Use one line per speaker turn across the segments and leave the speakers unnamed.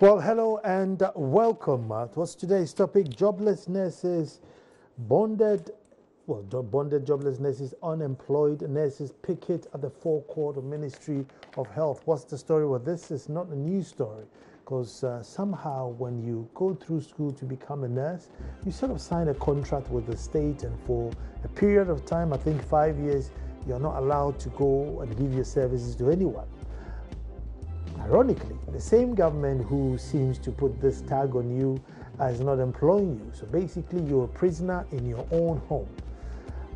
Well, hello and welcome. What's today's topic? Jobless nurses, bonded jobless nurses, unemployed nurses picket at the forecourt of Ministry of Health. What's the story? Well, this is not a news story because somehow when you go through school to become a nurse, you sort of sign a contract with the state, and for a period of time, I think 5 years, you're not allowed to go and give your services to anyone. Ironically, the same government who seems to put this tag on you is not employing you. So basically, you're a prisoner in your own home.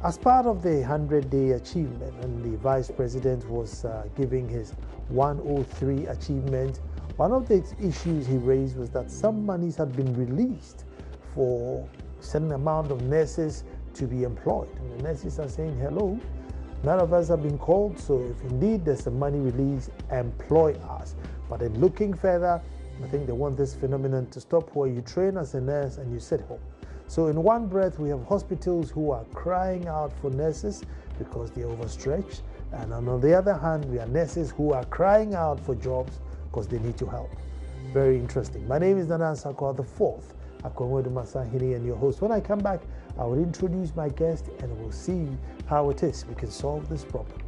As part of the 100-day achievement, and the vice president was giving his 103 achievement, one of the issues he raised was that some monies had been released for a certain amount of nurses to be employed. And the nurses are saying, hello, none of us have been called, so if indeed there's some money released, employ us. But in looking further, I think they want this phenomenon to stop, where you train as a nurse and you sit home. So in one breath, we have hospitals who are crying out for nurses because they're overstretched. And on the other hand, we have nurses who are crying out for jobs because they need to help. Very interesting. My name is Nana Sakwa, the fourth Akonwedu Masahini, and your host. When I come back, I will introduce my guest and we'll see how it is we can solve this problem.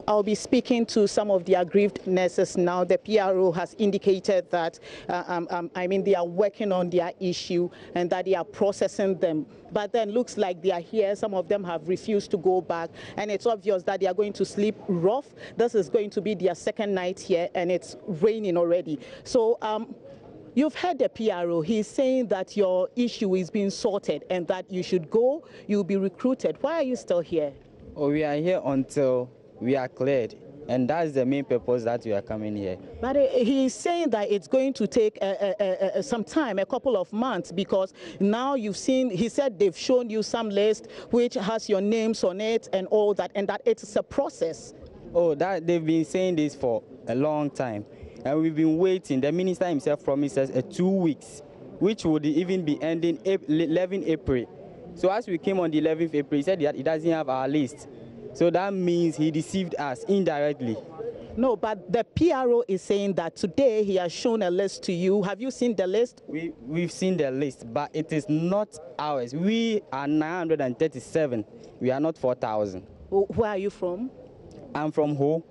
I'll be speaking to some of the aggrieved nurses now. The PRO has indicated that, they are working on their issue and that they are processing them. But then looks like they are here. Some of them have refused to go back, and it's obvious that they are going to sleep rough. This is going to be their second night here, and it's raining already. So you've heard the PRO. He's saying that your issue is being sorted and that you should go, you'll be recruited. Why are you still here?
Oh, we are here until we are cleared, and that's the main purpose that we are coming here.
But he's saying that it's going to take some time, a couple of months, because now you've seen, he said they've shown you some list which has your names on it and all that, and that it's a process.
Oh, that they've been saying this for a long time, and we've been waiting. The minister himself promised us 2 weeks, which would even be ending 11 April. So as we came on the 11th April, he said that he doesn't have our list. So that means he deceived us indirectly.
No, but the PRO is saying that today he has shown a list to you. Have you seen the list?
We've seen the list, but it is not ours. We are 937. We are not 4,000.
Where are you from?
I'm from Ho.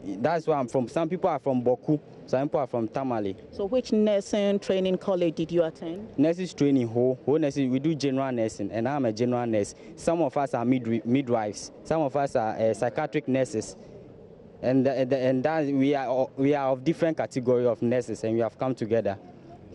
That's where I'm from. Some people are from Boku. Some people are from Tamale.
So which nursing training college did you attend?
Nurses training, Ho nurses, we do general nursing, and I'm a general nurse. Some of us are midwives. Some of us are psychiatric nurses. And that we are of different category of nurses, and we have come together.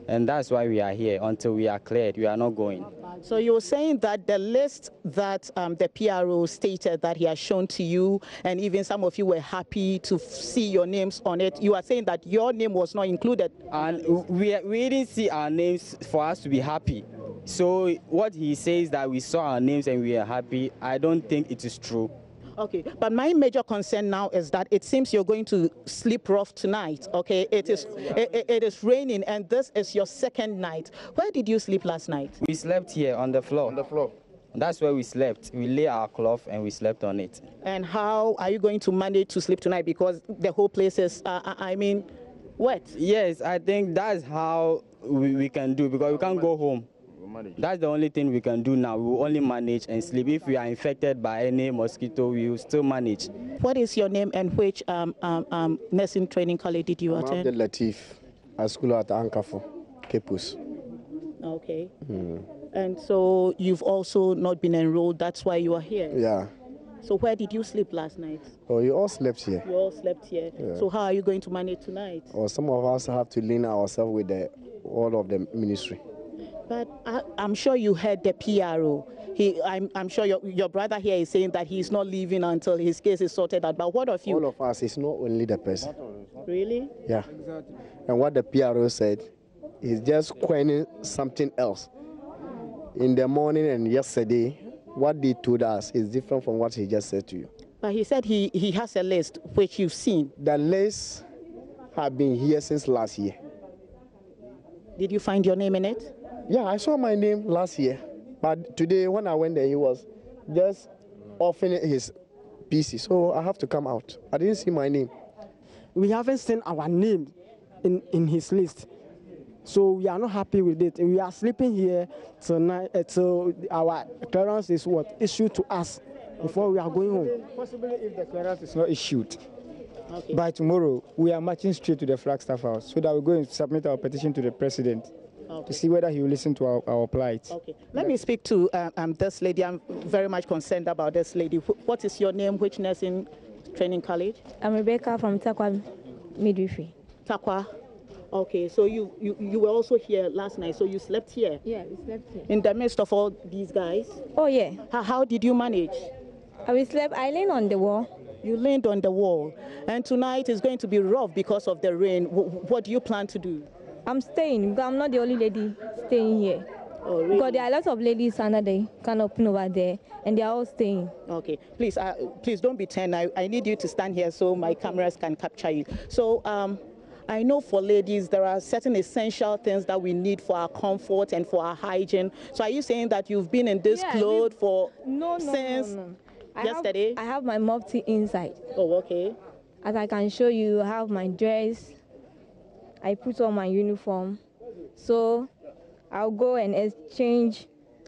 And that's why we are here. Until we are cleared, we are not going.
So you're saying that the list that the PRO stated that he has shown to you, and even some of you were happy to see your names on it, you are saying that your name was not included?
And we didn't see our names for us to be happy. So what he says that we saw our names and we are happy, I don't think it is true.
Okay, but my major concern now is that it seems you're going to sleep rough tonight. Okay, it is raining, and this is your second night. Where did you sleep last night?
We slept here on the floor.
On the floor.
That's where we slept. We lay our cloth and we slept on it.
And how are you going to manage to sleep tonight, because the whole place is, wet?
Yes, I think that's how we can do, because we can't go home. That's the only thing we can do now. We will only manage and sleep. If we are infected by any mosquito, we will still manage.
What is your name and which nursing training college did you attend?
I'm Latif, at school at Ankafo, Kepus.
Okay. And so you've also not been enrolled, that's why you are here?
Yeah.
So where did you sleep last night?
Oh, you all slept here.
You all slept here. Yeah. So how are you going to manage tonight?
Or some of us have to lean ourselves with the all of the ministry.
But I'm sure you heard the PRO. I'm sure your brother here is saying that he's not leaving until his case is sorted out. But what of you?
All of us, it's not only the person.
Really?
Yeah. Exactly. And what the PRO said is just coining something else. In the morning and yesterday, what they told us is different from what he just said to you.
But he said he has a list which you've seen.
The list have been here since last year.
Did you find your name in it?
Yeah, I saw my name last year. But today, when I went there, he was just offering his PC. So I have to come out. I didn't see my name.
We haven't seen our name in his list. So we are not happy with it. We are sleeping here tonight. So our clearance is what? Issued to us before we are going home.
Possibly if the clearance is not issued,
Okay.
by tomorrow, we are marching straight to the Flagstaff House so that we're going to submit our petition to the president to see whether he will listen to our plight.
Okay. Let me speak to this lady. I'm very much concerned about this lady. What is your name? Which nursing training college?
I'm Rebecca from Takwa Midwifery.
Takwa. Okay, so you were also here last night, so you slept here?
Yeah, we slept here.
In the midst of all these guys?
Oh, yeah.
How did you manage?
We slept, I leaned on the wall.
You leaned on the wall. And tonight is going to be rough because of the rain. What do you plan to do?
I'm staying because I'm not the only lady staying here.
Oh, really?
Because there are lots of ladies under the canopy over there, and they are all staying.
Okay, please don't be turned. I need you to stand here so my cameras can capture you. So I know for ladies there are certain essential things that we need for our comfort and for our hygiene. So are you saying that you've been in this clothes since yesterday?
I have my mufti inside.
Oh, okay.
As I can show you, I have my dress. I put on my uniform. So I'll go and exchange.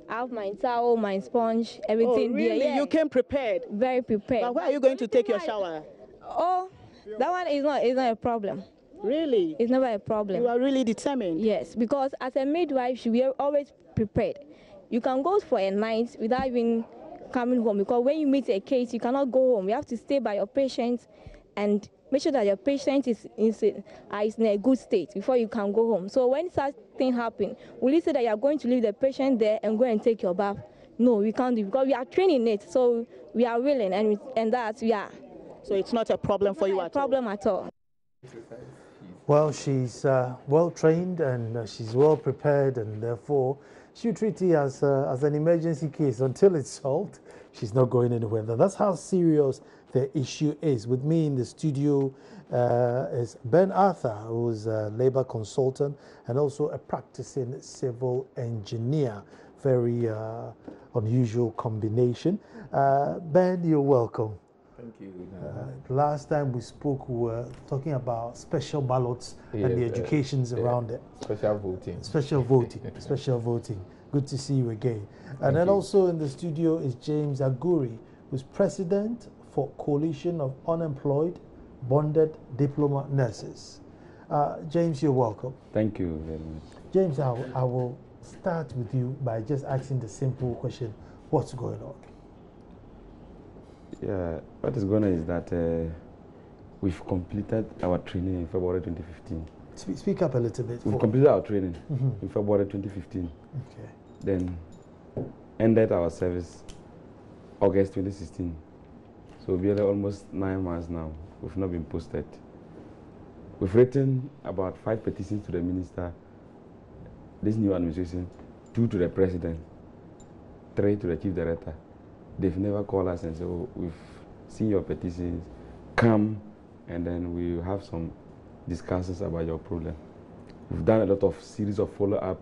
I have my towel, my sponge, everything.
Oh, really?
There. Yeah.
You came prepared?
Very prepared.
But where are you going to take your shower?
Oh, that one is not a problem.
Really?
It's never a problem.
You are really determined?
Yes, because as a midwife, she will always prepared. You can go for a night without even coming home, because when you meet a case, you cannot go home. You have to stay by your patient and make sure that your patient is in a good state before you can go home. So when such thing happens, will you say that you are going to leave the patient there and go and take your bath? No, we can't do it because we are training it. So we are willing and that we are.
So it's not a problem for you at all?
Problem at all.
Well, she's well trained and she's well prepared, and therefore she'll treat it as an emergency case until it's solved. She's not going anywhere. That's how serious the issue is. With me in the studio is Ben Arthur, who's a labor consultant and also a practicing civil engineer. Very unusual combination. Ben, you're welcome.
Thank you.
Last time we spoke, we were talking about special ballots and the educations around it.
Special voting.
Special voting. Special voting. Good to see you again. And then also in the studio is James Aguri, who's president for Coalition of Unemployed Bonded Diploma Nurses. James, you're welcome.
Thank you very much.
James, I will start with you by just asking the simple question, what's going on?
Yeah, what is going on is that we've completed our training in February 2015.
Speak up a little bit.
We've completed our training in February 2015.
Okay.
Then ended our service August 2016. So we are almost 9 months now. We've not been posted. We've written about 5 petitions to the minister, this new administration, 2 to the president, 3 to the chief director. They've never called us and said, oh, we've seen your petitions, come, and then we'll have some discussions about your problem. We've done a lot of series of follow-up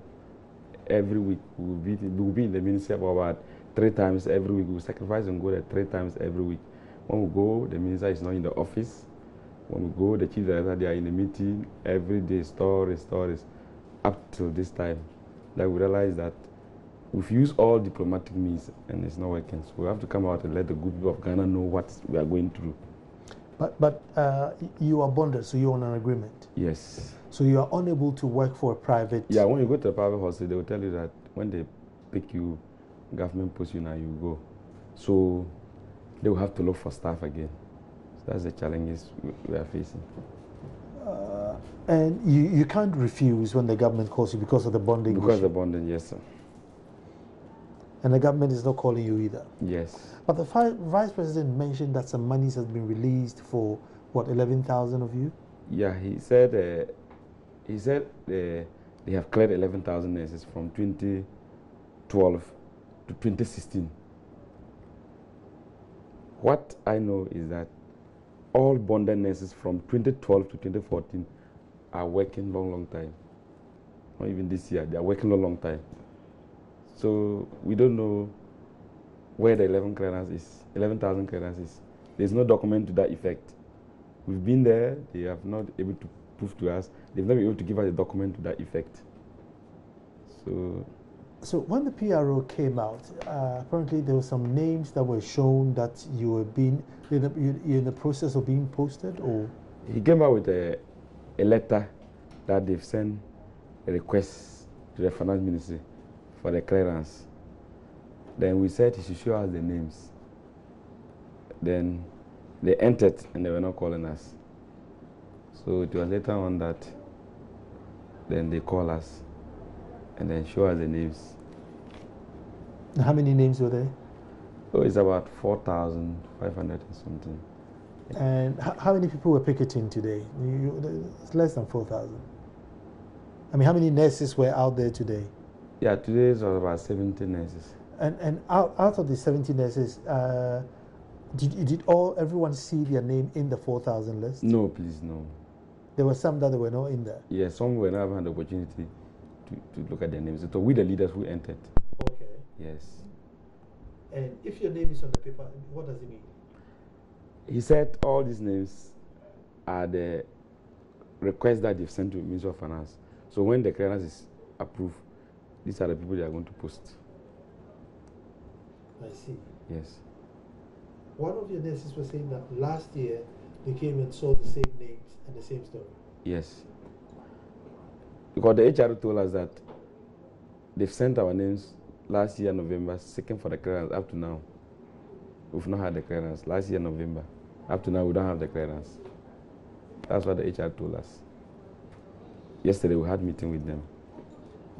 every week. We'll be in the ministry about 3 times every week. We'll sacrifice and go there 3 times every week. When we go, the minister is not in the office. When we go, the chief director, they are in the meeting every day, stories, up till this time. That we realize that we've used all diplomatic means and it's not working. So we have to come out and let the good people of Ghana know what we are going through.
But you are bonded, so you're on an agreement?
Yes.
So you are unable to work for a private?
Yeah, when you go to a private hospital, they will tell you that when they pick you, government puts you now, you go. So they will have to look for staff again. So that's the challenges we are facing.
And you can't refuse when the government calls you because of the bonding
Because
issue.
of the bonding, yes, sir.
And the government is not calling you either?
Yes.
But the vice president mentioned that some monies has been released for, what, 11,000 of you?
Yeah, he said they have cleared 11,000 nurses from 2012 to 2016. What I know is that all bonded nurses from 2012 to 2014 are working long time. Not even this year, they are working long time. So we don't know where the 11,000 clearance is. There's no document to that effect. We've been there, they have not able to prove to us. They've not been able to give us a document to that effect.
So when the PRO came out, apparently there were some names that were shown that you were you're in the process of being posted, or?
He came out with a letter that they've sent a request to the finance ministry for the clearance. Then we said he should show us the names. Then they entered and they were not calling us. So it was later on that then they call us and then show us the names.
How many names were there?
Oh, it's about 4,500 and something.
And how many people were picketing today? It's less than 4,000. I mean, how many nurses were out there today?
Yeah, today it was about 70 nurses.
And out of the 70 nurses, did everyone see their name in the 4,000 list?
No, please, no.
There were some that were not in there?
Yes, some were not having the opportunity to look at their names. So we the leaders who entered.
Okay.
Yes.
And if your name is on the paper, what does it mean?
He said all these names are the requests that they've sent to the Ministry of Finance. So when the clearance is approved, these are the people they are going to post.
I see.
Yes.
One of your nurses was saying that last year they came and saw the same names and the same story.
Yes. Because the HR told us that they've sent our names last year, November, seeking for the clearance. Up to now, we've not had the clearance. Last year, November. Up to now, we don't have the clearance. That's what the HR told us. Yesterday, we had a meeting with them.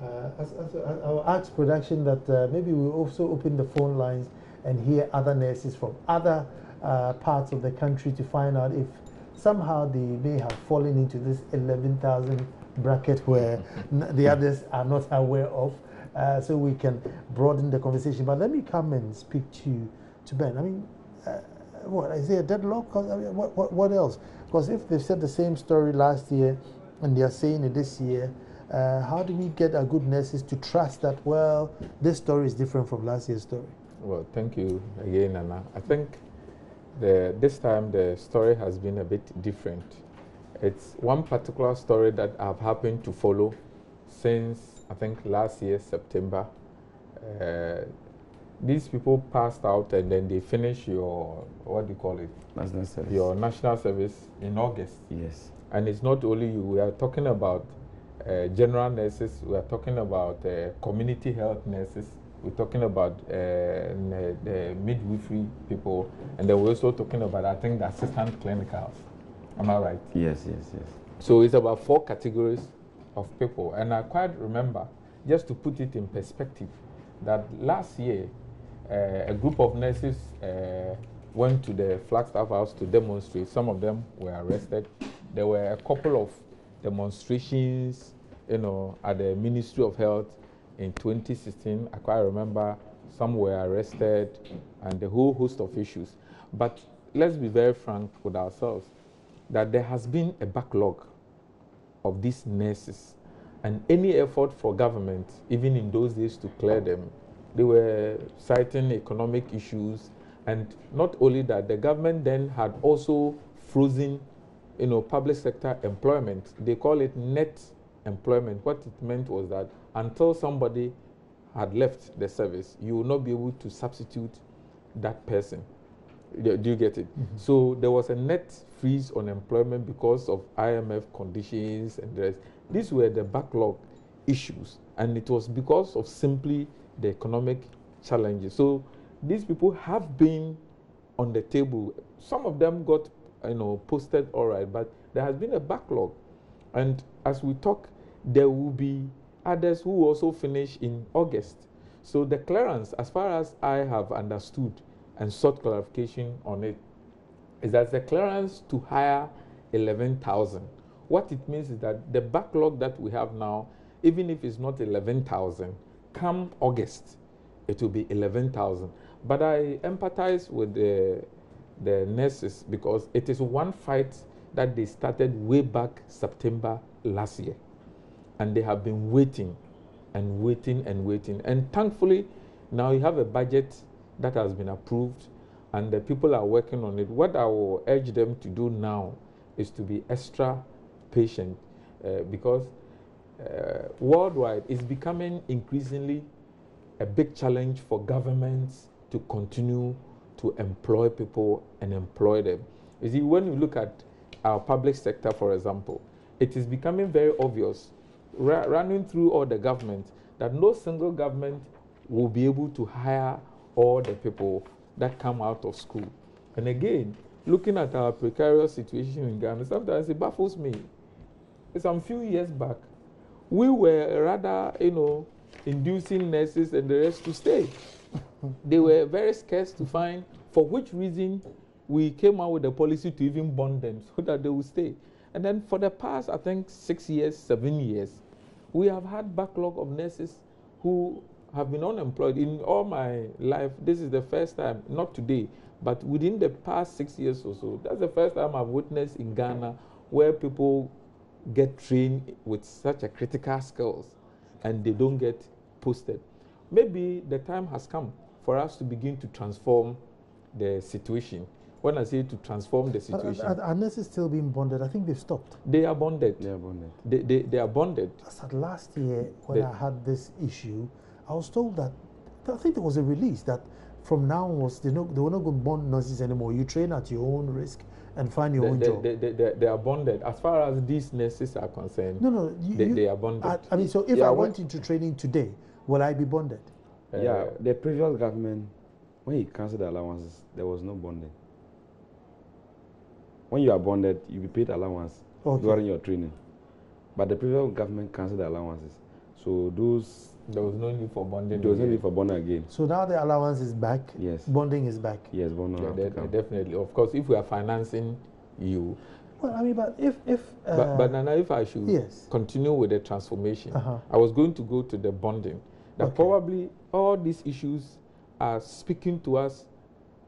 I'll ask production that maybe we'll also open the phone lines and hear other nurses from other parts of the country to find out if somehow they may have fallen into this 11,000 bracket where the others are not aware of, so we can broaden the conversation. But let me come and speak to Ben. I mean, what, is there a deadlock? I mean, what else? Because if they've said the same story last year and they are saying it this year, how do we get our good nurses to trust that, well, this story is different from last year's story?
Well, thank you again, Anna. I think this time the story has been a bit different. It's one particular story that I've happened to follow since, I think, last year, September. These people passed out and then they finished your, what do you call it?
National service. Your
national service in August.
Yes.
And it's not only you. We are talking about general nurses. We are talking about community health nurses. We're talking about the midwifery people. And then we're also talking about, I think, the assistant clinicals. Am I right?
Yes, yes, yes.
So it's about 4 categories of people. And I quite remember, just to put it in perspective, that last year, a group of nurses went to the Flagstaff House to demonstrate. Some of them were arrested. There were a couple of demonstrations, at the Ministry of Health in 2016. I quite remember some were arrested and a whole host of issues. But let's be very frank with ourselves, that there has been a backlog of these nurses, and any effort for government, even in those days, to clear them, they were citing economic issues. And not only that, the government then had also frozen public sector employment. They call it net employment. What it meant was that until somebody had left the service, you will not be able to substitute that person. Do you get it? Mm-hmm. So there was a net freeze on employment because of IMF conditions and the rest. These were the backlog issues, and it was because of simply the economic challenges. So these people have been on the table. Some of them got posted all right, but there has been a backlog. And as we talk, there will be others who also finish in August. So the clearance, as far as I have understood and sought clarification on it, is that the clearance to hire 11,000. What it means is that the backlog that we have now, even if it's not 11,000, come August, it will be 11,000. But I empathize with the nurses, because it is one fight that they started way back September last year. And they have been waiting and waiting and waiting. And thankfully, now you have a budget that has been approved and the people are working on it. What I will urge them to do now is to be extra patient because worldwide it's becoming increasingly a big challenge for governments to continue to employ people and employ them. You see, when you look at our public sector, for example, it is becoming very obvious running through all the government that no single government will be able to hire all the people that come out of school. And again, looking at our precarious situation in Ghana, sometimes it baffles me. Some few years back, we were rather, inducing nurses and the rest to stay. They were very scarce to find, for which reason we came out with a policy to even bond them so that they would stay. And then for the past, I think, 6 years, 7 years, we have had backlog of nurses who have been unemployed. In all my life, this is the first time, not today, but within the past 6 years or so, that's the first time I've witnessed in Ghana where people get trained with such a critical skills and they don't get posted. Maybe the time has come for us to begin to transform the situation. When I say to transform the situation.
Are nurses still being bonded? I think they've stopped.
They are bonded.
They are bonded.
They are bonded.
I said last year when I had this issue, I was told that, I think there was a release that from now onwards, they were not going to bond nurses anymore. You train at your own risk and find your own job.
They are bonded. As far as these nurses are concerned,
no,
they are bonded.
I mean, so if I went into training today, will I be bonded?
Yeah, the previous government, when he cancelled the allowances, there was no bonding. When you are bonded, you be paid allowance during your training. But the previous government cancelled the allowances. So those...
There was no need for bonding.
There was no need for bonding again.
So now the allowance is back?
Yes.
Bonding is back?
Yes, bonding
definitely. Of course, if we are financing you...
Well, I mean, but if...
but Nana, if I should continue with the transformation, I was going to go to the bonding. That probably all these issues are speaking to us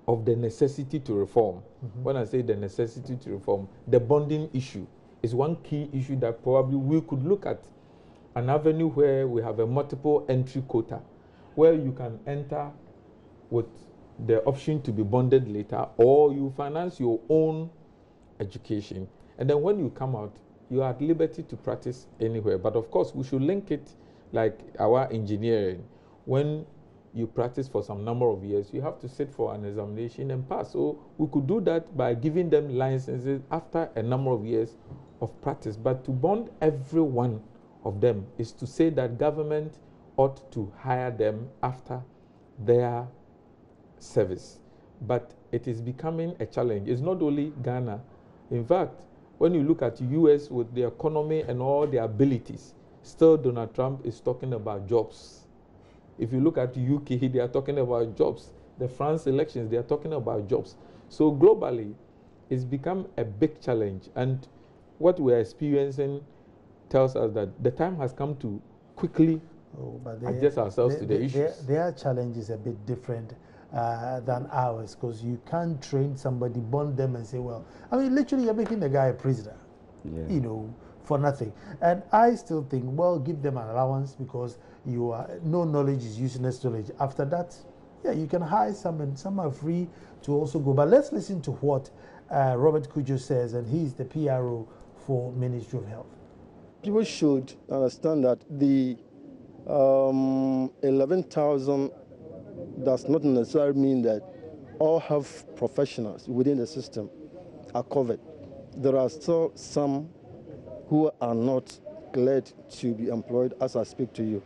of the necessity to reform. When I say the necessity to reform, the bonding issue is one key issue that probably we could look at an avenue where we have a multiple entry quota, where you can enter with the option to be bonded later, or you finance your own education. And then when you come out, you are at liberty to practice anywhere. But of course, we should link it like our engineering. When you practice for some number of years, you have to sit for an examination and pass. So we could do that by giving them licenses after a number of years of practice. But to bond every one of them is to say that government ought to hire them after their service. But it is becoming a challenge. It's not only Ghana. In fact, when you look at the US with the economy and all their abilities, still Donald Trump is talking about jobs. If you look at the UK, they are talking about jobs. The France elections, they are talking about jobs. So globally, it's become a big challenge. And what we are experiencing tells us that the time has come to quickly adjust ourselves to the issues.
Their challenge is a bit different than ours, because you can't train somebody, bond them and say, well, I mean, literally you're making the guy a prisoner, for nothing. And I still think, well, give them an allowance because no knowledge is useless knowledge. After that, you can hire some, and some are free to also go. But let's listen to what Robert Kujo says, and he's the PRO for Ministry of Health.
People should understand that the 11,000 does not necessarily mean that all health professionals within the system are covered. There are still some who are not glad to be employed as I speak to you,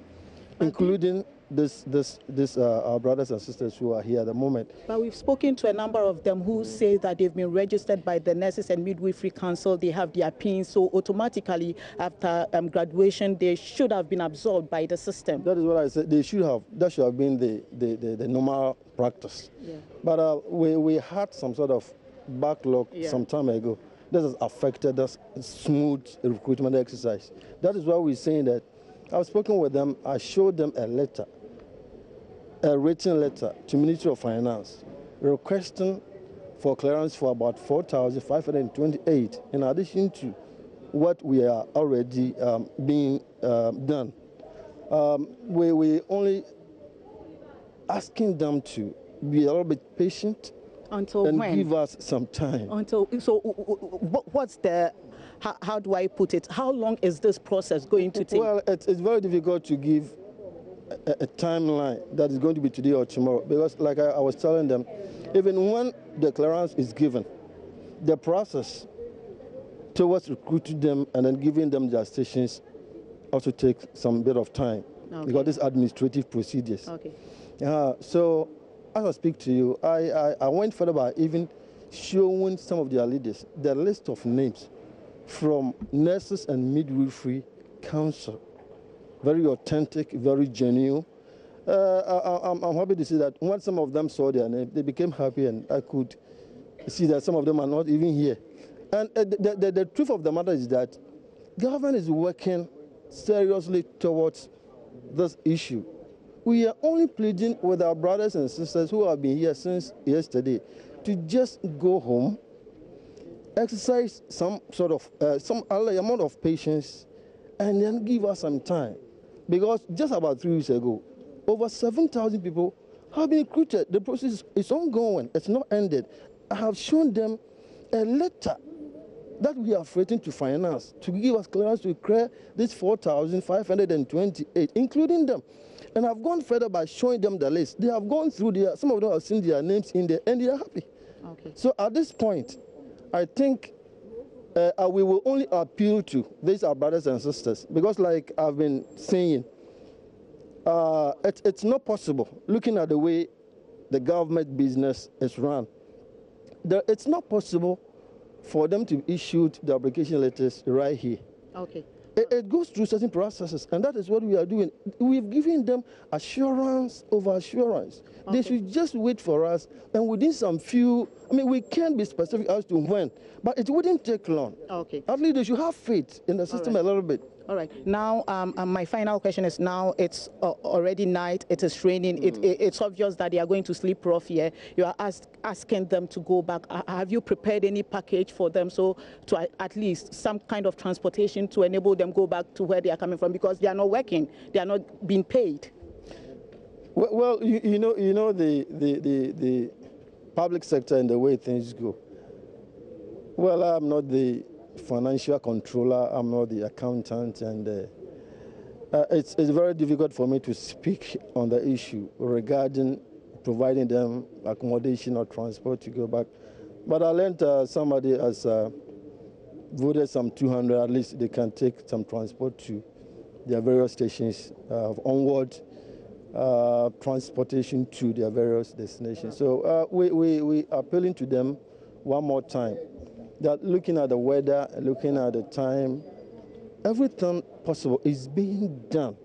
including our brothers and sisters who are here at the moment.
But we've spoken to a number of them who say that they've been registered by the Nurses and Midwifery Council. They have their pins, so automatically after graduation, they should have been absorbed by the system.
That is what I said. They should have. That should have been the normal practice. But we had some sort of backlog some time ago. This has affected us smooth recruitment exercise. That is why we're saying that I've spoken with them. I showed them a written letter to Ministry of Finance requesting for clearance for about 4,528, in addition to what we are already being done. We only asking them to be a little bit patient
until
and
when?
Give us some time.
What's the, how do I put it? How long is this process going to take?
Well, it's very difficult to give a timeline that is going to be today or tomorrow, because like I was telling them, even when the clearance is given, the process towards recruiting them and then giving them their stations also takes some bit of time, because these administrative procedures.
Okay.
So as I speak to you, I went further by even showing some of their leaders the list of names from Nurses and Midwifery Council. Very authentic, very genuine. I'm happy to see that when some of them saw their name, they became happy, and I could see that some of them are not even here. And the truth of the matter is that government is working seriously towards this issue. We are only pleading with our brothers and sisters who have been here since yesterday to just go home, exercise some sort of, some amount of patience, and then give us some time. Because just about 3 weeks ago, over 7,000 people have been recruited. The process is ongoing. It's not ended. I have shown them a letter that we are threatening to finance to give us clearance to clear these 4,528, including them. And I've gone further by showing them the list. They have gone through some of them have seen their names in there, and they are happy.
Okay. So
at this point, I think we will only appeal to these our brothers and sisters, because like I've been saying, it's not possible, looking at the way the government business is run, it's not possible for them to issue the application letters right here.
Okay.
It goes through certain processes, and that is what we are doing. We've given them assurance over assurance. Okay. They should just wait for us, and within some few, we can't be specific as to when, but it wouldn't take long.
Okay.
At least they should have faith in the system a little bit.
All right. Now, my final question is, now it's already night, it is raining, it's obvious that they are going to sleep rough here. You are asking them to go back. Have you prepared any package for them, so to at least some kind of transportation to enable them go back to where they are coming from, because they are not working, they are not being paid?
Well, you know the public sector and the way things go. Well, I'm not the financial controller, I'm not the accountant, and it's very difficult for me to speak on the issue regarding providing them accommodation or transport to go back. But I learned somebody has voted some 200, at least they can take some transport to their various stations of onward transportation to their various destinations. So we are appealing to them one more time that looking at the weather, looking at the time, everything possible is being done.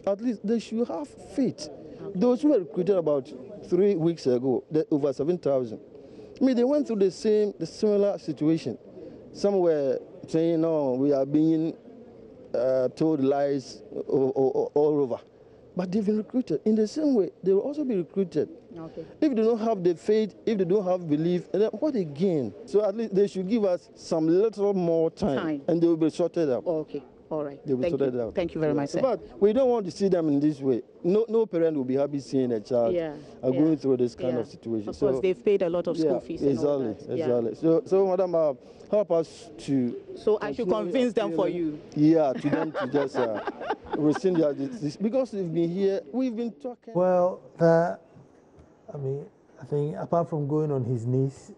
At least they should have faith. Those who were recruited about 3 weeks ago, over 7,000, they went through the similar situation. Some were saying, no, we are being told lies all over. But they've been recruited. In the same way, they will also be recruited. Okay. If they don't have the faith, if they don't have belief, then what again? So at least they should give us some little more time. And they will be sorted out.
Okay. All right.
They will be sorted out.
Thank you very much, sir.
But we don't want to see them in this way. No parent will be happy seeing a child going through this kind of situation.
Of course, they've paid a lot of school fees.
Exactly. So, Madam, help us to...
So I should convince them for you?
Yeah, to them to just rescind their... Because they've been here, we've been talking...
Well, I think apart from going on his knees,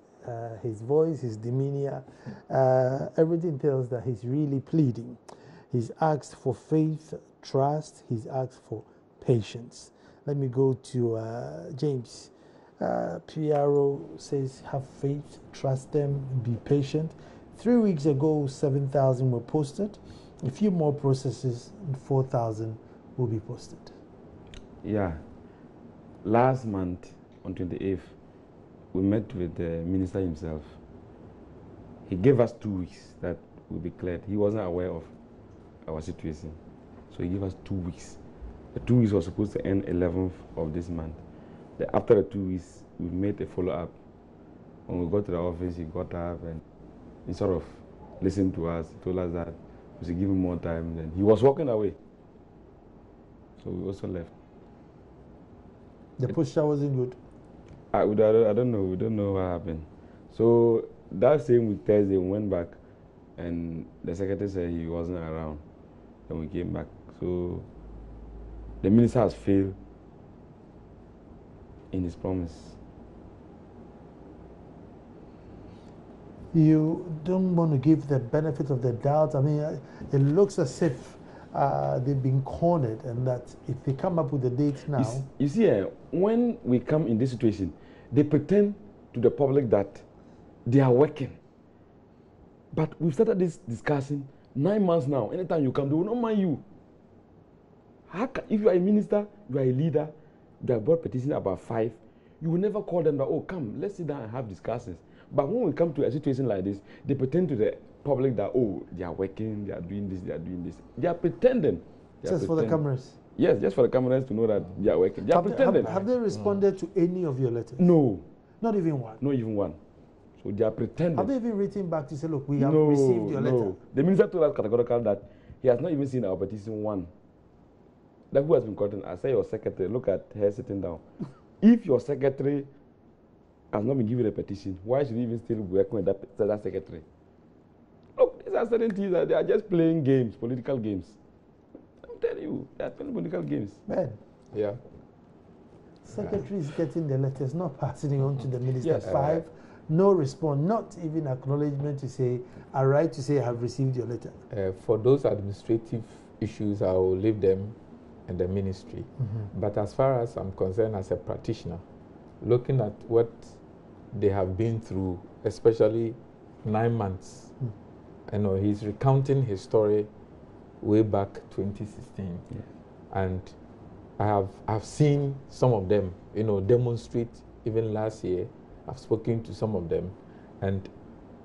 his voice, his demeanor, everything tells that he's really pleading. He's asked for faith, trust, he's asked for patience. Let me go to James. PRO says have faith, trust them, be patient. 3 weeks ago, 7,000 were posted. A few more processes, 4,000 will be posted.
Yeah. Last month, on 28th, we met with the minister himself. He gave us 2 weeks that will be cleared. He wasn't aware of our situation. So he gave us 2 weeks. The 2 weeks was supposed to end 11th of this month. After the 2 weeks, we made a follow-up When we got to the office, he got up and he sort of listened to us. He told us that we should give him more time. Then he was walking away. So we also left.
The posture wasn't good.
I don't know. We don't know what happened. So that same week, Thursday, we went back and the secretary said he wasn't around. Then we came back. So the minister has failed in his promise.
You don't want to give the benefit of the doubt. I mean, it looks as if they've been cornered, and that if they come up with a date now...
You see, when we come in this situation, they pretend to the public that they are working. But we've started this discussion 9 months now. Anytime you come, they will not mind you. If you are a minister, you are a leader, they have brought petitions about 5, you will never call them that, oh, come, let's sit down and have discussions. But when we come to a situation like this, they pretend to the public that, oh, they are working, they are doing this, they are doing this. They are pretending.
Just for the cameras?
Yes, just for the cameras to know that they are working. They are pretending.
Have they responded to any of your letters?
No.
Not even one?
Not even one. So they are pretending.
Have they even written back to say, look, we have received your letter?
The minister told us categorically that he has not even seen our petition one. That who has been caught? I say your secretary, look at her sitting down. If your secretary has not been given a petition, why should he even still be working with that secretary? Look, these are certain things that they are just playing games, political games. I'm telling you, they are playing political games.
Man.
Yeah.
Secretary is getting the letters, not passing it on to the minister. Yes. 5, no response, not even acknowledgement to say, I write to say I have received your letter.
For those administrative issues, I will leave them in the ministry. But as far as I'm concerned as a practitioner, looking at what they have been through, especially 9 months, I know he's recounting his story way back 2016. Yeah. And I've seen some of them, demonstrate even last year. I've spoken to some of them. And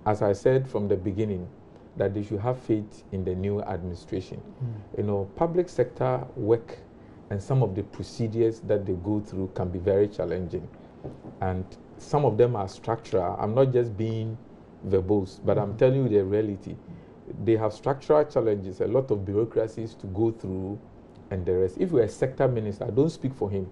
as I said from the beginning, that they should have faith in the new administration. Public sector work and some of the procedures that they go through can be very challenging. And some of them are structural. I'm not just being verbose, but I'm telling you the reality. They have structural challenges, a lot of bureaucracies to go through and the rest. If you're a sector minister, I don't speak for him,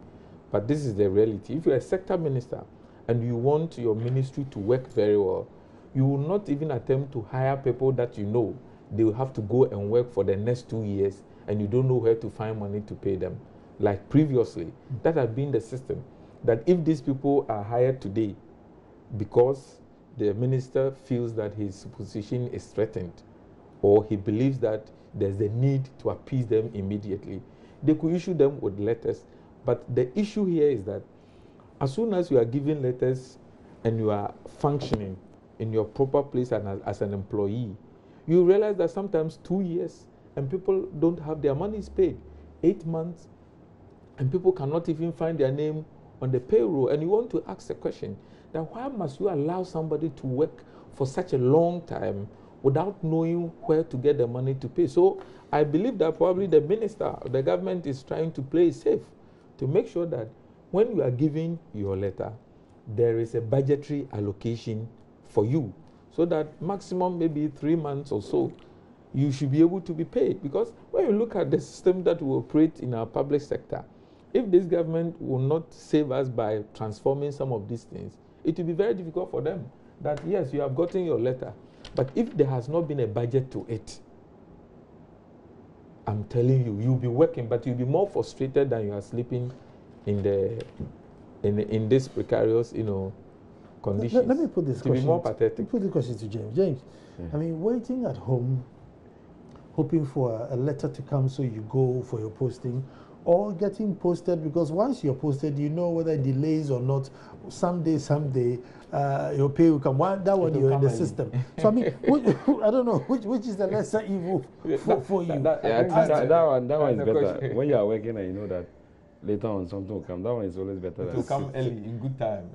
but this is the reality. If you're a sector minister and you want your ministry to work very well, you will not even attempt to hire people that you know they will have to go and work for the next 2 years and you don't know where to find money to pay them. Like previously, that had been the system. That if these people are hired today because the minister feels that his position is threatened or he believes that there's a need to appease them immediately, they could issue them with letters. But the issue here is that as soon as you are giving letters and you are functioning in your proper place and as an employee, you realize that sometimes 2 years and people don't have their monies paid, 8 months, and people cannot even find their name on the payroll. And you want to ask the question that why must you allow somebody to work for such a long time without knowing where to get the money to pay? So I believe that probably the minister, the government is trying to play it safe to make sure that when you are giving your letter, there is a budgetary allocation for you so that maximum maybe 3 months or so, you should be able to be paid. Because when you look at the system that we operate in our public sector, if this government will not save us by transforming some of these things, it will be very difficult for them. That yes, you have gotten your letter, but if there has not been a budget to it, I'm telling you, you'll be working, but you'll be more frustrated than you are sleeping in this precarious, conditions.
Let me put this question.
To be more pathetic.
Put the question to James. James, I mean, waiting at home, hoping for a letter to come so you go for your posting, or getting posted, because once you're posted, you know whether it delays or not. Someday, your pay will come. That one you're in the system. So I mean, I don't know which is the lesser evil for you.
That one is better. When you are working and you know that later on something will come, that one is always better.
It will come early in good time.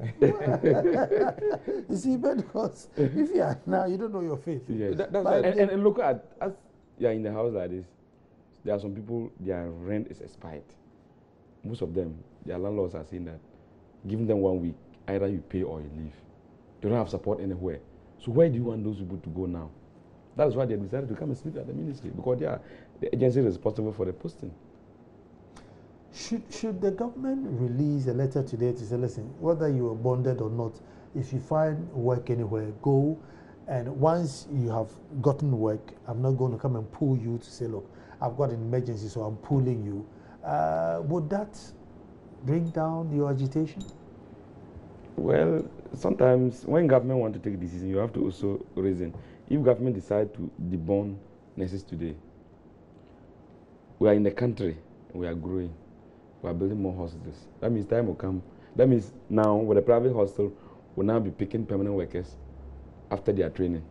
You see, because if you are now, you don't know your faith.
Yes. And look at us. You are in the house like this. There are some people, their rent is expired. Most of them, their landlords are saying that, giving them 1 week, either you pay or you leave. They don't have support anywhere. So where do you want those people to go now? That is why they decided to come and sleep at the ministry, because they are the agency responsible for the posting.
Should the government release a letter today to say, listen, whether you are bonded or not, if you find work anywhere, go, and once you have gotten work, I'm not going to come and pull you to say, look, I've got an emergency, so I'm pulling you. Would that bring down your agitation?
Well, sometimes when government want to take a decision, you have to also reason. If government decide to debone nurses today, we are in the country, we are growing. We are building more hospitals. That means time will come. That means now, with a private hospital, will now be picking permanent workers after their training.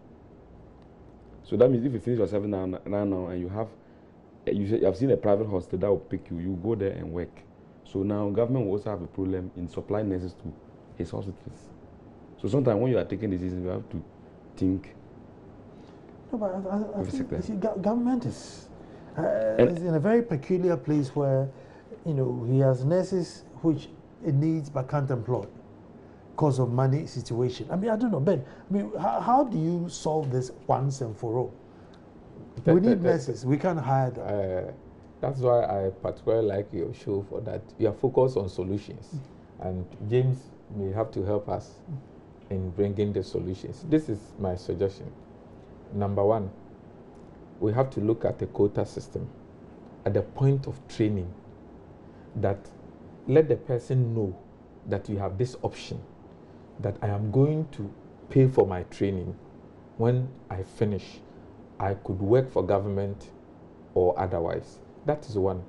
So that means if you finish your 7 now and you have seen a private hospital that will pick you, you go there and work. So now government will also have a problem in supplying nurses to his hospitals. So sometimes when you are taking decisions, you have to think.
No, but I think government is in a very peculiar place where, you know, he has nurses which it needs but can't employ because of money situation. I mean, I don't know, Ben. I mean, how do you solve this once and for all? We need nurses. We can't hire them.
That's why I particularly like your show for that. You are focused on solutions, and James may have to help us in bringing the solutions. This is my suggestion. Number one, we have to look at the quota system at the point of training. That let the person know that you have this option, that I am going to pay for my training. When I finish, I could work for government or otherwise. That is one.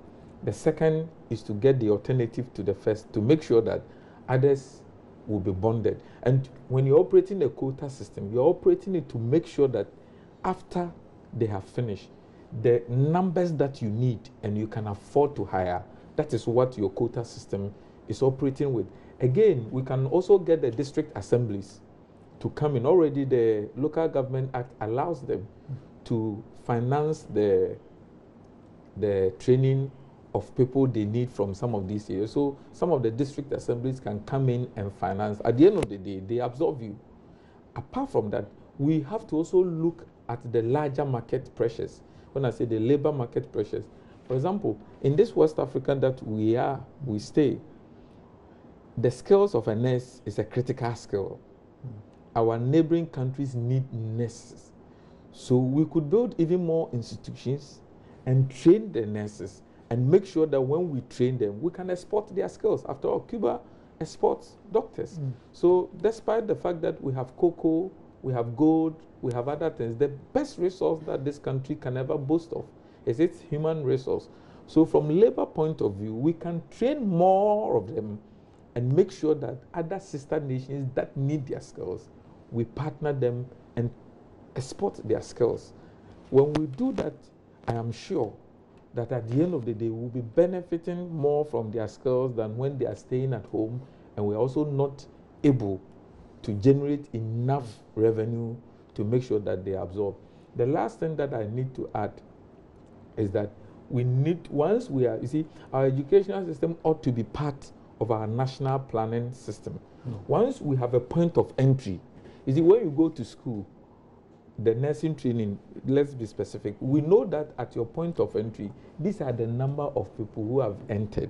The second is to get the alternative to the first, to make sure that others will be bonded. And when you're operating a quota system, you're operating it to make sure that after they have finished, the numbers that you need and you can afford to hire, that is what your quota system is operating with. Again, we can also get the district assemblies to come in. Already the Local Government Act allows them to finance the training of people they need from some of these areas. So some of the district assemblies can come in and finance. At the end of the day, they absorb you. Apart from that, we have to also look at the larger market pressures. When I say the labor market pressures, for example, in this West Africa that we stay, the skills of a nurse is a critical skill. Our neighboring countries need nurses. So we could build even more institutions and train the nurses and make sure that when we train them, we can export their skills. After all, Cuba exports doctors. So despite the fact that we have cocoa, we have gold, we have other things, the best resource that this country can ever boast of is its human resource. So from labor point of view, we can train more of them and make sure that other sister nations that need their skills, we partner them and export their skills. When we do that, I am sure that at the end of the day, we'll be benefiting more from their skills than when they are staying at home, and we're also not able to generate enough revenue to make sure that they absorb. The last thing that I need to add is that we need, once we are, you see, our educational system ought to be part of our national planning system. Once we have a point of entry, you see, when you go to school, the nursing training, let's be specific, we know that at your point of entry, these are the number of people who have entered.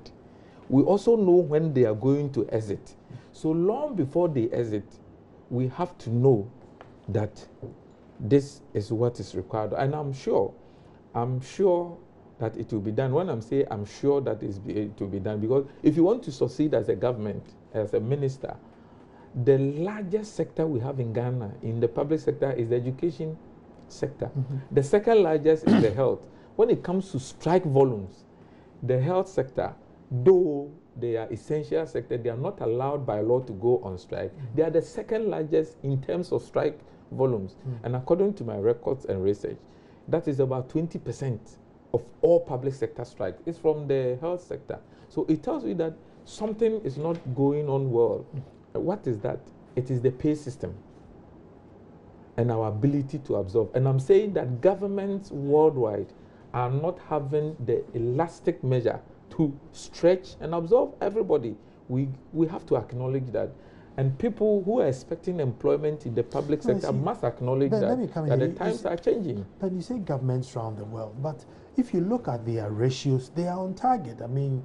We also know when they are going to exit. So long before they exit, we have to know that this is what is required. And I'm sure that it will be done. When I'm saying I'm sure that it will be done, because if you want to succeed as a government, as a minister, the largest sector we have in Ghana in the public sector is the education sector. The second largest is the health. When it comes to strike volumes, the health sector, though they are essential sector, they are not allowed by law to go on strike. They are the second largest in terms of strike volumes. And according to my records and research, that is about 20% of all public sector strikes. It's from the health sector. So it tells you that something is not going on well. What is that? It is the pay system and our ability to absorb. And I'm saying that governments worldwide are not having the elastic measure to stretch and absorb everybody. We have to acknowledge that. And people who are expecting employment in the public sector must acknowledge that the times are changing.
But you say governments around the world, but if you look at their ratios, they are on target. I mean,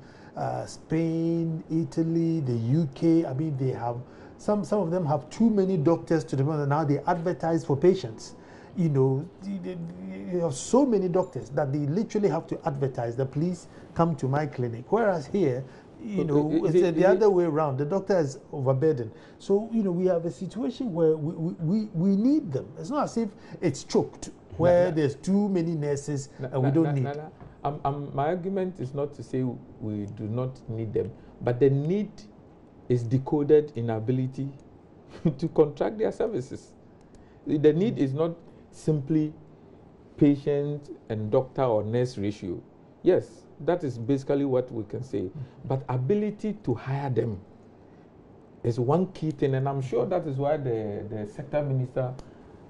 Spain, Italy, the UK, I mean, they have, some of them have too many doctors to the point that now they advertise for patients. You know, you have so many doctors that they literally have to advertise that please come to my clinic. Whereas here, you know, it's the other way around. The doctor is overburdened. So, you know, we have a situation where we need them. It's not as if it's choked, where there's too many nurses and we don't need them.
My argument is not to say we do not need them, but the need is decoded in ability to contract their services. The need is not simply patient and doctor or nurse ratio. Yes, that is basically what we can say. But ability to hire them is one key thing, and I'm sure that is why the sector minister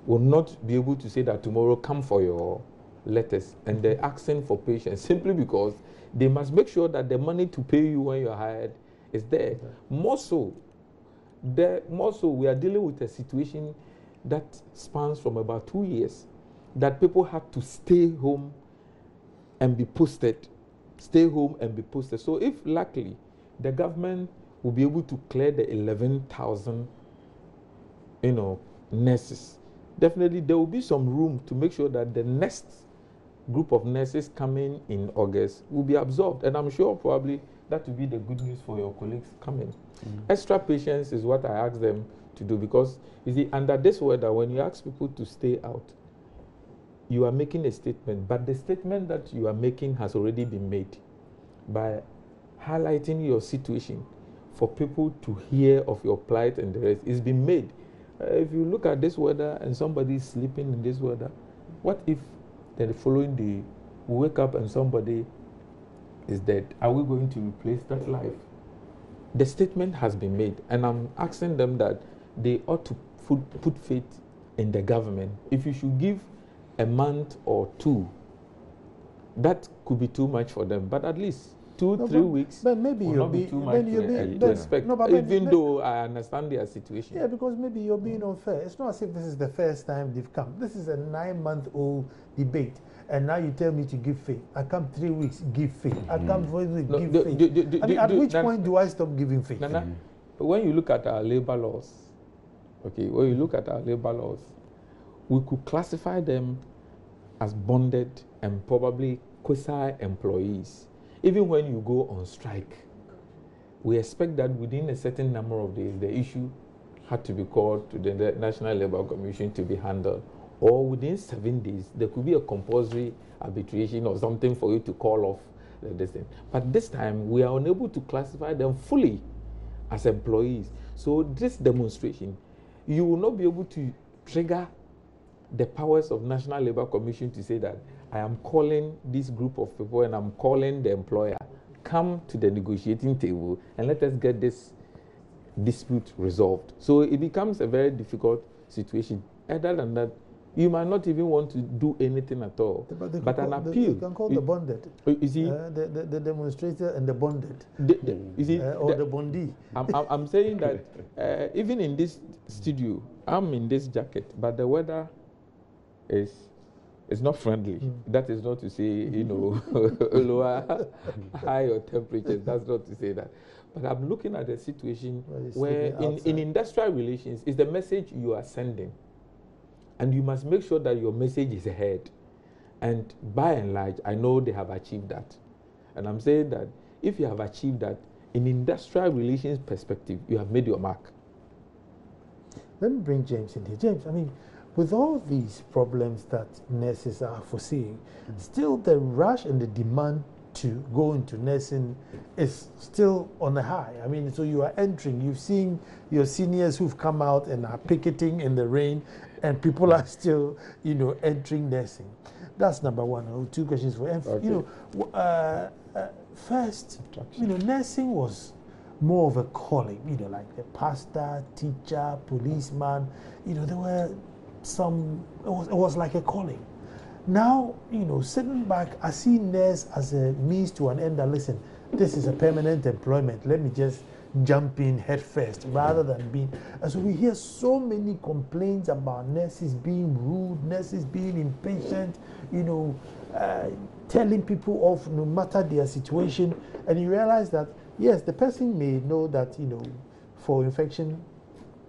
will not be able to say that tomorrow come for your letters and they're asking for patients, simply because they must make sure that the money to pay you when you're hired is there. More so, we are dealing with a situation that spans from about 2 years, that people have to stay home and be posted. Stay home and be posted. So if luckily the government will be able to clear the 11,000, you know, nurses, definitely there will be some room to make sure that the next group of nurses coming in August will be absorbed. And I'm sure probably that will be the good news for your colleagues coming. Extra patience is what I ask them to do, because you see, under this weather, when you ask people to stay out, you are making a statement, but the statement that you are making has already been made by highlighting your situation for people to hear of your plight and the rest. It's been made. If you look at this weather and somebody is sleeping in this weather, what if the following day we wake up and somebody is dead? Are we going to replace that life? The statement has been made, and I'm asking them that they ought to put faith in the government. If you should give a month or two, that could be too much for them, but at least 2-3 weeks
but maybe
will not be too much to expect, even though I understand their situation.
Yeah, because maybe you're being unfair. It's not as if this is the first time they've come. This is a 9-month-old debate, and now you tell me to give faith. I come 3 weeks, give faith. I come 4 weeks, give faith. I mean, at which point do I stop giving faith?
When you look at our labor laws, when you look at our labor laws, we could classify them as bonded and probably quasi-employees. Even when you go on strike, we expect that within a certain number of days, the issue had to be called to the National Labour Commission to be handled. Or within 7 days, there could be a compulsory arbitration or something for you to call off this thing. But this time, we are unable to classify them fully as employees. So this demonstration, you will not be able to trigger the powers of National Labour Commission to say that I am calling this group of people and I'm calling the employer, come to the negotiating table and let us get this dispute resolved. So it becomes a very difficult situation. Other than that, you might not even want to do anything at all. But an appeal.
You can call the bonded.
You see,
the demonstrator and the bonded.
You see,
or the bondee.
I'm saying that even in this studio, I'm in this jacket, but the weather is not friendly. That is not to say, you know, lower, higher temperatures. That's not to say that. But I'm looking at a situation where in industrial relations, is the message you are sending. And you must make sure that your message is ahead. And by and large, I know they have achieved that. And I'm saying that if you have achieved that, in industrial relations perspective, you have made your mark.
Let me bring James in here. James, I mean, with all these problems that nurses are foreseeing, still the rush and the demand to go into nursing is still on the high. I mean, so you are entering, you've seen your seniors who've come out and are picketing in the rain, and people are still, you know, entering nursing. That's number one. Two questions for him. Okay. You know, first, you know, nursing was more of a calling, you know, like the pastor, teacher, policeman, you know, there were some, it was like a calling. Now, you know, sitting back, I see nurse as a means to an end. And listen, this is a permanent employment. Let me just jumping headfirst rather than being. And so we hear so many complaints about nurses being rude, nurses being impatient, telling people off no matter their situation. And you realize that, yes, the person may know that, for infection,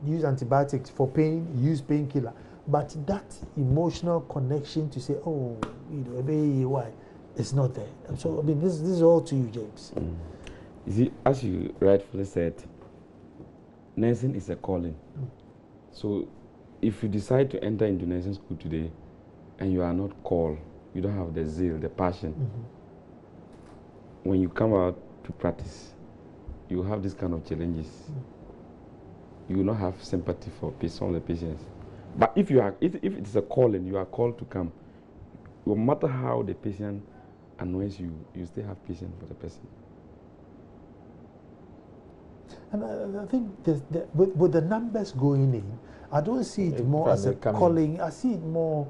use antibiotics, for pain, use painkiller. But that emotional connection to say, oh, why, it's not there. And so, I mean, this is all to you, James.
You see, as you rightfully said, nursing is a calling. So if you decide to enter into nursing school today and you are not called, you don't have the zeal, the passion, when you come out to practice, you have this kind of challenges. You will not have sympathy for some of the patients. But if it is a calling, you are called to come, no matter how the patient annoys you, you still have patience for the person.
And I think with the numbers going in, I don't see it more as a calling. I see it more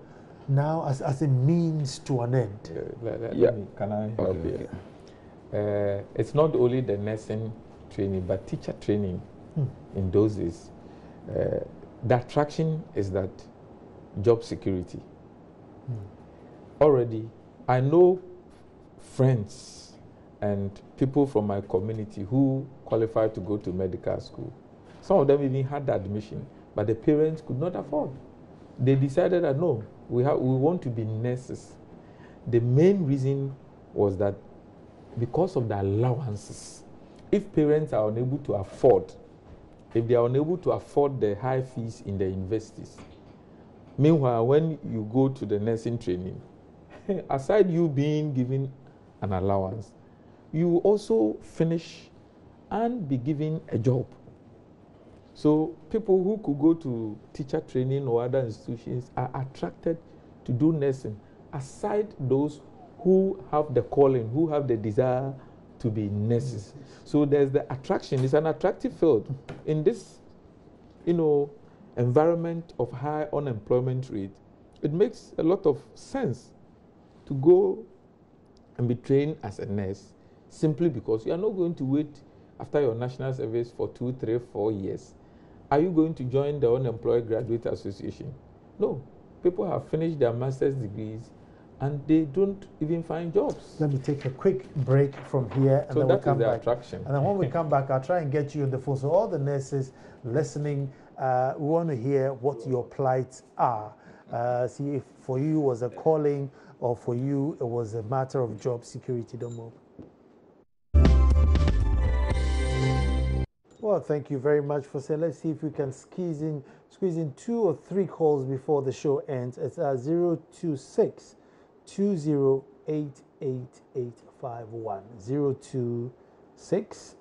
now as a means to an end.
Can I help you? It's not only the nursing training, but teacher training in those days. The attraction is that job security. Already, I know friends and people from my community who qualified to go to medical school. Some of them even had the admission, but the parents could not afford. They decided that no, we want to be nurses. The main reason was that because of the allowances, if parents are unable to afford, if they are unable to afford the high fees in the universities, meanwhile, when you go to the nursing training, aside you being given an allowance, you also finish and be given a job. So people who could go to teacher training or other institutions are attracted to do nursing, aside those who have the calling, who have the desire to be nurses. So there's the attraction. It's an attractive field. In this, environment of high unemployment rate, it makes a lot of sense to go and be trained as a nurse, simply because you are not going to wait after your national service for 2, 3, 4 years. Are you going to join the Unemployed Graduate Association? No. People have finished their master's degrees and they don't even find jobs.
Let me take a quick break from here, and
so
then we'll come back.
Attraction.
And then when we come back, I'll try and get you on the phone. So all the nurses listening, we want to hear what your plights are. See if for you it was a calling or for you it was a matter of job security. Don't move. Well, thank you very much for saying. Let's see if we can squeeze in 2 or 3 calls before the show ends. It's 026 2088851. 026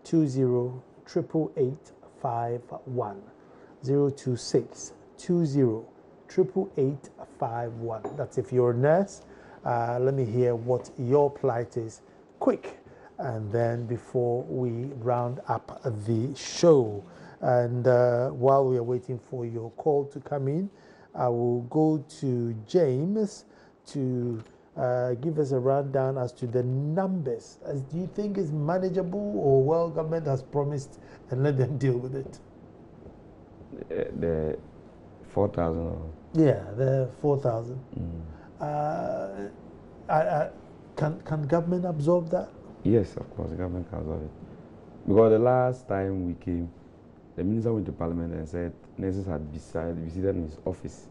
2088851. 026 2088851. That's if you're a nurse. Let me hear what your plight is. Quick. And then before we round up the show, and while we are waiting for your call to come in, I will go to James to give us a rundown as to the numbers. Do you think it's manageable, or well, government has promised and let them deal with it?
The 4,000.
Yeah, the 4,000. Can government absorb that?
Yes, of course, the government can absorb it. Because the last time we came, the minister went to parliament and said nurses had visited in his office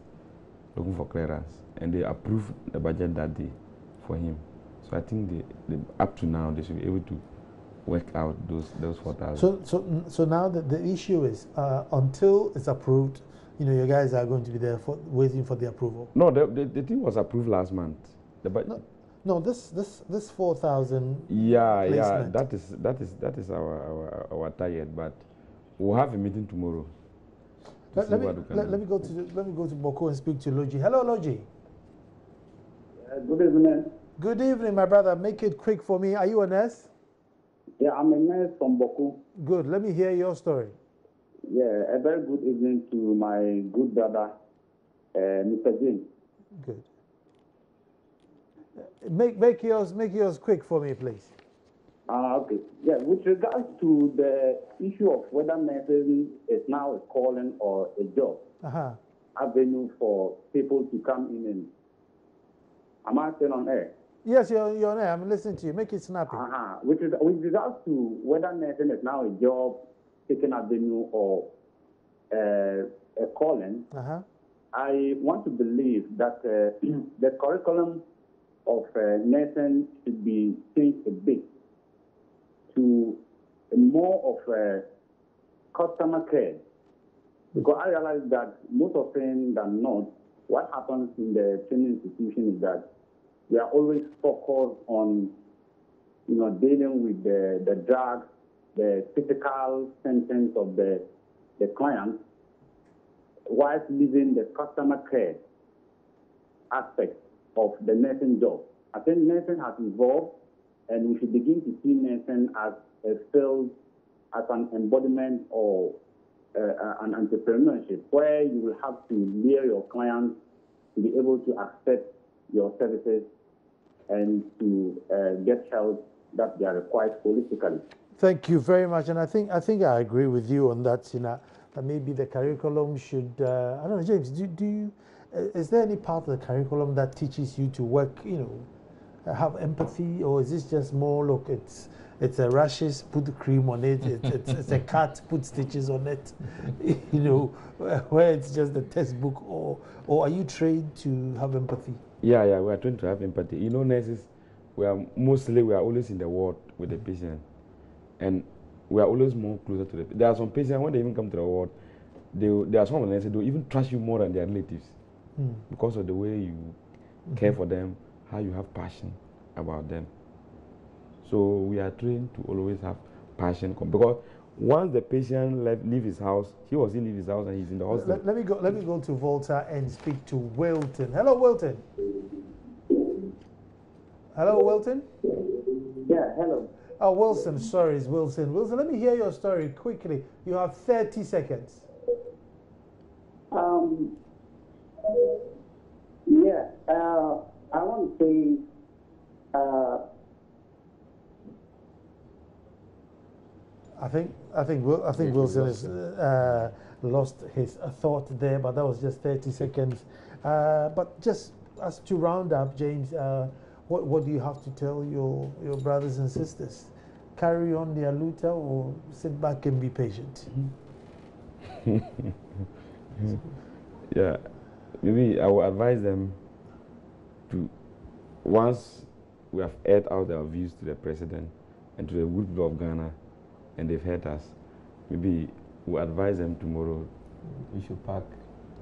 looking for clearance, and they approved the budget that day for him. So I think they up to now they should be able to work out those 4,000.
So now the issue is until it's approved, you guys are going to be there waiting for the approval.
No, the thing was approved last month. The budget.
No, this 4,000.
Yeah,
placement.
that is our target. But we'll have a meeting tomorrow.
Let me go to Boko and speak to Logi. Hello, Logi.
Good evening.
Good evening, my brother. Make it quick for me. Are you a nurse?
Yeah, I'm a nurse from Boko.
Good. Let me hear your story.
Yeah, a very good evening to my good brother, Mr. James.
Good. Make yours quick for me, please.
Okay. Yeah, with regards to the issue of whether nursing is now a calling or a job avenue for people to come in and... Am I still on air?
Yes, you're on air. I'm listening to you. Make it snappy.
With regards to whether nursing is now a job, taking avenue, or a calling, I want to believe that the curriculum of nursing should be changed a bit to more of customer care. Because I realize that most often than not, what happens in the training institution is that we are always focused on, dealing with the drugs, the physical symptoms of the client, whilst leaving the customer care aspect of the nursing job. I think nursing has evolved, and we should begin to see nursing as a field, as an embodiment or an entrepreneurship, where you will have to lure your clients to be able to accept your services and to get help that they are required holistically.
Thank you very much, and I think I agree with you on that. That maybe the curriculum should. I don't know, James. Do you? Is there any part of the curriculum that teaches you to work? Have empathy, or is this just more? Look, it's a rashes, put the cream on it. It's a cut, put stitches on it. Where it's just the textbook, or are you trained to have empathy?
Yeah, we are trained to have empathy. Nurses, we are always in the ward with the patient, and we are always more closer to the. There are some patients when they even come to the ward, there are some nurses who even trust you more than their relatives, because of the way you care for them, how you have passion about them. So we are trained to always have passion, because once the patient leave his house, he or she leave his house and he's in the hospital.
Let me go to Volta and speak to Wilton. Hello, Wilton. Hello, Wilton.
Yeah, hello.
Oh, Wilson. Sorry, it's Wilson. Wilson, let me hear your story quickly. You have 30 seconds.
I want to say.
I think Wilson has lost his thought there, but that was just 30 seconds. But just as to round up, James, what do you have to tell your brothers and sisters? Carry on their luta, or sit back and be patient?
Yeah, maybe I will advise them to, once we have aired out our views to the president and to the good people of Ghana, and they've heard us, maybe we'll advise them tomorrow.
We should pack.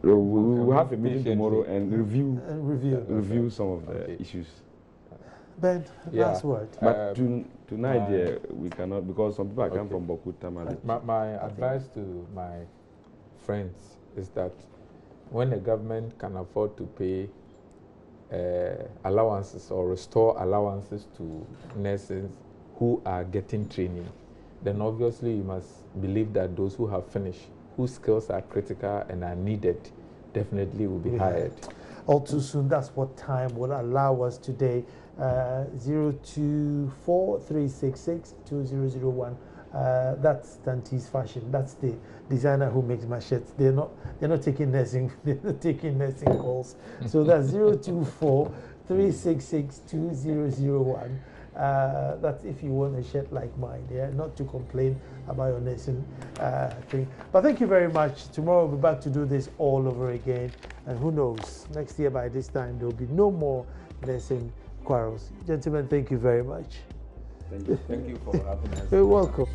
We'll have a meeting tomorrow and review some of the issues.
Ben, last word.
But tonight, we cannot, because some people are coming from Boku Tamale.
My advice to my friends is that when the government can afford to pay allowances or restore allowances to nurses who are getting training, then obviously you must believe that those who have finished, whose skills are critical and are needed, definitely will be hired.
All too soon, that's what time will allow us today. 024-366-2001. That's Tanti's Fashion. That's the designer who makes my shirts. They're not taking nursing. They're not taking nursing calls. So that's 024-366-2001. That's if you want a shirt like mine. Yeah, not to complain about your nursing thing. But thank you very much. Tomorrow we'll be back to do this all over again. And who knows? Next year by this time there will be no more nursing quarrels. Gentlemen, thank you very much.
Thank you for having us.
You're welcome.